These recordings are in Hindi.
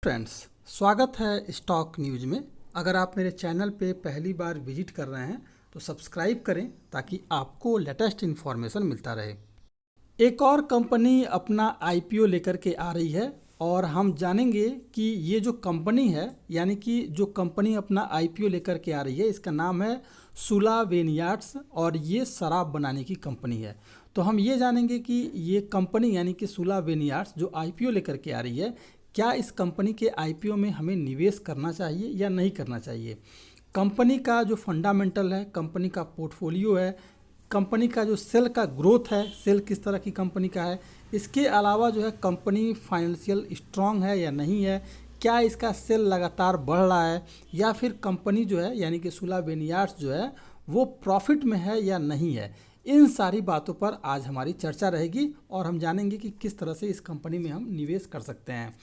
फ्रेंड्स, स्वागत है स्टॉक न्यूज में। अगर आप मेरे चैनल पे पहली बार विजिट कर रहे हैं तो सब्सक्राइब करें ताकि आपको लेटेस्ट इन्फॉर्मेशन मिलता रहे। एक और कंपनी अपना आईपीओ लेकर के आ रही है और हम जानेंगे कि ये जो कंपनी है, यानी कि जो कंपनी अपना आईपीओ लेकर के आ रही है, इसका नाम है सुला विनयार्ड्स और ये शराब बनाने की कंपनी है। तो हम ये जानेंगे कि ये कंपनी यानी कि सुला विनयार्ड्स जो आईपीओ लेकर के आ रही है, क्या इस कंपनी के आईपीओ में हमें निवेश करना चाहिए या नहीं करना चाहिए। कंपनी का जो फंडामेंटल है, कंपनी का पोर्टफोलियो है, कंपनी का जो सेल का ग्रोथ है, सेल किस तरह की कंपनी का है, इसके अलावा जो है कंपनी फाइनेंशियल स्ट्रांग है या नहीं है, क्या इसका सेल लगातार बढ़ रहा है या फिर कंपनी जो है यानी कि सुला विनयार्ड्स जो है वो प्रॉफिट में है या नहीं है। इन सारी बातों पर आज हमारी चर्चा रहेगी और हम जानेंगे कि किस तरह से इस कंपनी में हम निवेश कर सकते हैं।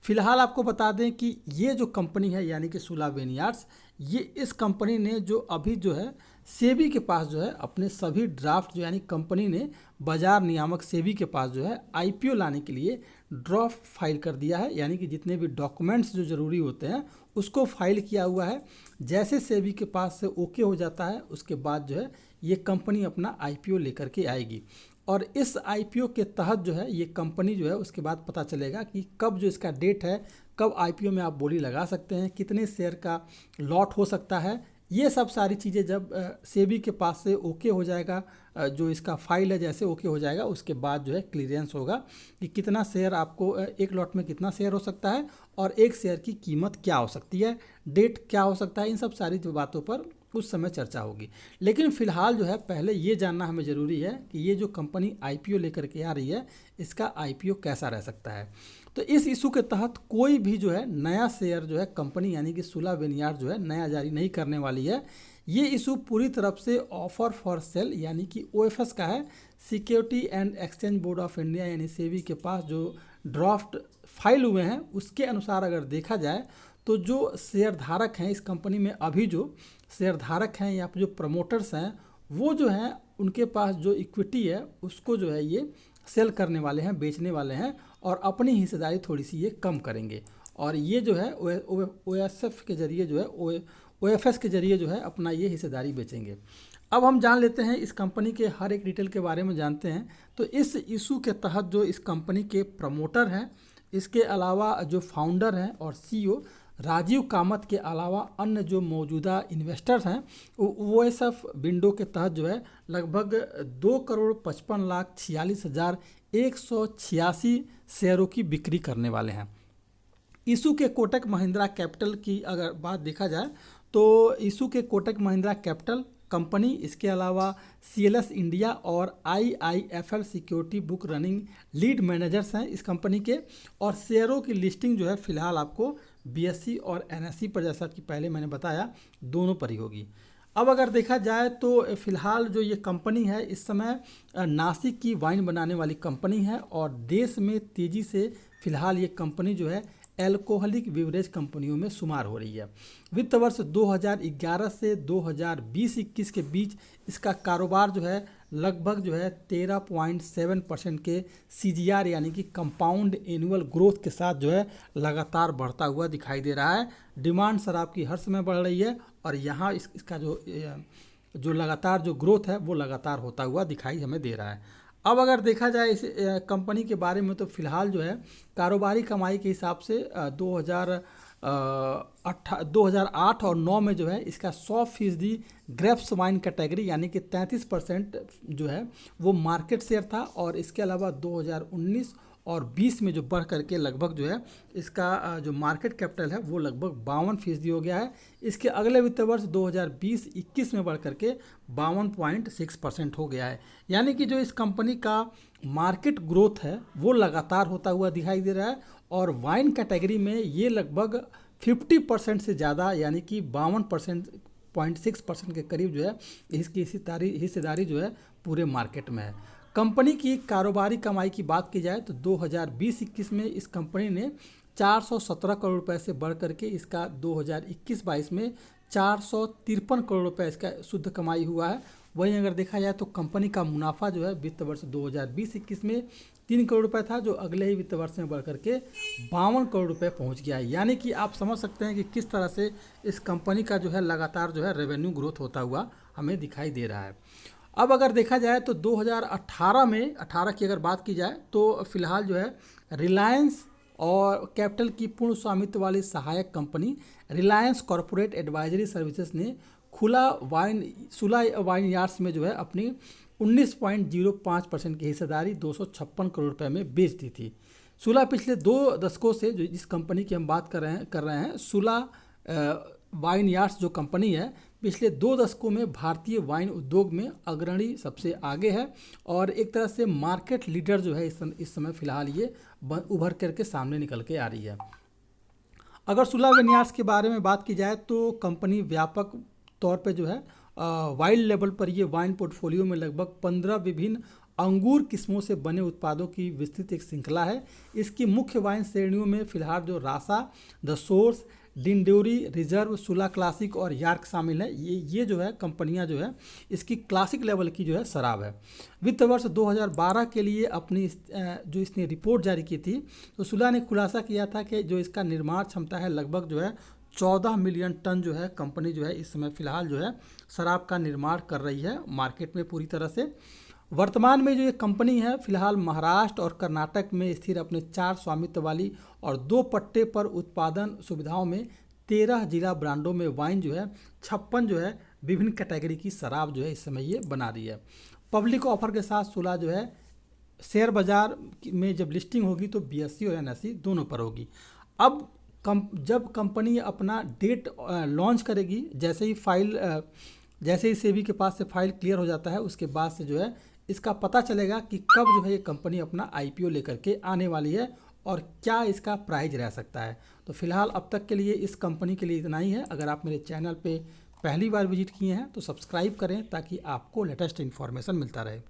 फिलहाल आपको बता दें कि ये जो कंपनी है यानी कि सुला विनयार्ड्स, ये इस कंपनी ने जो अभी जो है सेबी के पास जो है अपने सभी ड्राफ्ट जो यानी कंपनी ने बाजार नियामक सेबी के पास जो है आईपीओ लाने के लिए ड्राफ्ट फाइल कर दिया है, यानी कि जितने भी डॉक्यूमेंट्स जो ज़रूरी होते हैं उसको फाइल किया हुआ है। जैसे सेबी के पास से ओके हो जाता है उसके बाद जो है ये कंपनी अपना आईपीओ लेकर के आएगी और इस आईपीओ के तहत जो है ये कंपनी जो है उसके बाद पता चलेगा कि कब जो इसका डेट है, कब आईपीओ में आप बोली लगा सकते हैं, कितने शेयर का लॉट हो सकता है। ये सब सारी चीज़ें जब सेबी के पास से ओके हो जाएगा, जो इसका फाइल है जैसे ओके हो जाएगा उसके बाद जो है क्लियरेंस होगा कि कितना शेयर आपको एक लॉट में कितना शेयर हो सकता है और एक शेयर की कीमत क्या हो सकती है, डेट क्या हो सकता है। इन सब सारी जो बातों पर उस समय चर्चा होगी। लेकिन फिलहाल जो है पहले ये जानना हमें ज़रूरी है कि ये जो कंपनी आईपीओ लेकर के आ रही है इसका आईपीओ कैसा रह सकता है। तो इस इशू के तहत कोई भी जो है नया शेयर जो है कंपनी यानी कि सुला विनयार्ड जो है नया जारी नहीं करने वाली है। ये इशू पूरी तरफ से ऑफर फॉर सेल यानी कि ओएफएस का है, security and exchange board of India यानी सेबी के पास जो ड्राफ्ट फाइल हुए हैं उसके अनुसार अगर देखा जाए तो जो शेयर धारक हैं इस कंपनी में, अभी जो शेयर धारक हैं या जो प्रमोटर्स हैं वो जो हैं उनके पास जो इक्विटी है उसको जो है ये सेल करने वाले हैं, बेचने वाले हैं और अपनी हिस्सेदारी थोड़ी सी ये कम करेंगे और ये जो है ओएसएफ के जरिए जो है ओएफएस के जरिए जो है अपना ये हिस्सेदारी बेचेंगे। अब हम जान लेते हैं इस कंपनी के हर एक डिटेल के बारे में जानते हैं। तो इस इशू के तहत जो इस कंपनी के प्रमोटर हैं, इसके अलावा जो फाउंडर हैं और सीईओ राजीव कामत के अलावा अन्य जो मौजूदा इन्वेस्टर्स हैं वो सब विंडो के तहत जो है लगभग 2,55,46,186 शेयरों की बिक्री करने वाले हैं। इशू के कोटक महिंद्रा कैपिटल की अगर बात देखा जाए तो इशू के कोटक महिंद्रा कैपिटल कंपनी, इसके अलावा सीएलएस इंडिया और IIFL security book running lead managers हैं इस कंपनी के। और शेयरों की लिस्टिंग जो है फिलहाल आपको बीएसई और एनएसई पर, जैसा कि पहले मैंने बताया, दोनों पर ही होगी। अब अगर देखा जाए तो फिलहाल जो ये कंपनी है इस समय नासिक की वाइन बनाने वाली कंपनी है और देश में तेज़ी से फिलहाल ये कंपनी जो है एल्कोहलिक बिवरेज कंपनियों में शुमार हो रही है। वित्त वर्ष 2011 से 2020-21 के बीच इसका कारोबार जो है लगभग जो है 13.7% के सीजीआर यानी कि कंपाउंड एनुअल ग्रोथ के साथ जो है लगातार बढ़ता हुआ दिखाई दे रहा है। डिमांड शराब की हर समय बढ़ रही है और यहाँ इसका जो लगातार जो ग्रोथ है वो लगातार होता हुआ दिखाई हमें दे रहा है। अब अगर देखा जाए इस कंपनी के बारे में तो फिलहाल जो है कारोबारी कमाई के हिसाब से 2008 और 9 में जो है इसका 100% ग्रेप्स वाइन कैटेगरी यानी कि 33% जो है वो मार्केट शेयर था और इसके अलावा 2019 और 20 में जो बढ़ करके लगभग जो है इसका जो मार्केट कैपिटल है वो लगभग 52% हो गया है। इसके अगले वित्त वर्ष 2020-21 में बढ़ करके 52.6% हो गया है। यानी कि जो इस कंपनी का मार्केट ग्रोथ है वो लगातार होता हुआ दिखाई दे रहा है और वाइन कैटेगरी में ये लगभग 50% से ज़्यादा यानी कि 52.6% के करीब जो है इसकी हिस्सेदारी जो है पूरे मार्केट में है। कंपनी की कारोबारी कमाई की बात की जाए तो 2020-21 में इस कंपनी ने 417 करोड़ रुपए से बढ़ करके इसका 2021-22 में 453 करोड़ रुपए इसका शुद्ध कमाई हुआ है वहीं अगर देखा जाए तो कंपनी का मुनाफा जो है वित्त वर्ष 2020-21 में 3 करोड़ रुपए था, जो अगले ही वित्त वर्ष में बढ़कर के 52 करोड़ रुपए पहुंच गया है। यानी कि आप समझ सकते हैं कि किस तरह से इस कंपनी का जो है लगातार जो है रेवेन्यू ग्रोथ होता हुआ हमें दिखाई दे रहा है। अब अगर देखा जाए तो 2018 में 18 की अगर बात की जाए तो फिलहाल जो है रिलायंस और कैपिटल की पूर्ण स्वामित्व वाली सहायक company Reliance corporate advisory services ने सुला वाइन यार्ड्स में जो है अपनी 19.05% की हिस्सेदारी 256 करोड़ रुपए में बेच दी थी। सुला पिछले 2 दशकों से जो जिस कंपनी की हम बात कर रहे हैं सुला वाइन यार्ड्स जो कंपनी है, पिछले 2 दशकों में भारतीय वाइन उद्योग में अग्रणी सबसे आगे है और एक तरह से मार्केट लीडर जो है इस समय फिलहाल ये उभर करके सामने निकल के आ रही है। अगर सुला वाइन यार्ड्स के बारे में बात की जाए तो कंपनी व्यापक तौर पे जो है वाइल्ड लेवल पर ये वाइन पोर्टफोलियो में लगभग 15 विभिन्न अंगूर किस्मों से बने उत्पादों की विस्तृत एक श्रृंखला है। इसकी मुख्य वाइन श्रेणियों में फिलहाल जो रासा, द सोर्स, डिंडोरी, रिजर्व, सुला क्लासिक और यार्क शामिल है। ये जो है कंपनियां जो है इसकी क्लासिक लेवल की जो है शराब है। वित्त वर्ष 2012 के लिए अपनी जो इसने रिपोर्ट जारी की थी तो सुला ने खुलासा किया था कि जो इसका निर्माण क्षमता है लगभग जो है 14 मिलियन टन जो है कंपनी जो है इस समय फिलहाल जो है शराब का निर्माण कर रही है मार्केट में पूरी तरह से। वर्तमान में जो ये कंपनी है फिलहाल महाराष्ट्र और कर्नाटक में स्थिर अपने 4 स्वामित्व वाली और 2 पट्टे पर उत्पादन सुविधाओं में 13 जिला ब्रांडों में वाइन जो है 56 जो है विभिन्न कैटेगरी की शराब जो है इस समय ये बना रही है। पब्लिक ऑफर के साथ सुला जो है शेयर बाजार में जब लिस्टिंग होगी तो BSE और NSE दोनों पर होगी। अब जब कंपनी अपना डेट लॉन्च करेगी, जैसे ही सेबी के पास से फाइल क्लियर हो जाता है उसके बाद से जो है इसका पता चलेगा कि कब जो है ये कंपनी अपना IPO लेकर के आने वाली है और क्या इसका प्राइस रह सकता है। तो फिलहाल अब तक के लिए इस कंपनी के लिए इतना ही है। अगर आप मेरे चैनल पे पहली बार विजिट किए हैं तो सब्सक्राइब करें ताकि आपको लेटेस्ट इन्फॉर्मेशन मिलता रहे।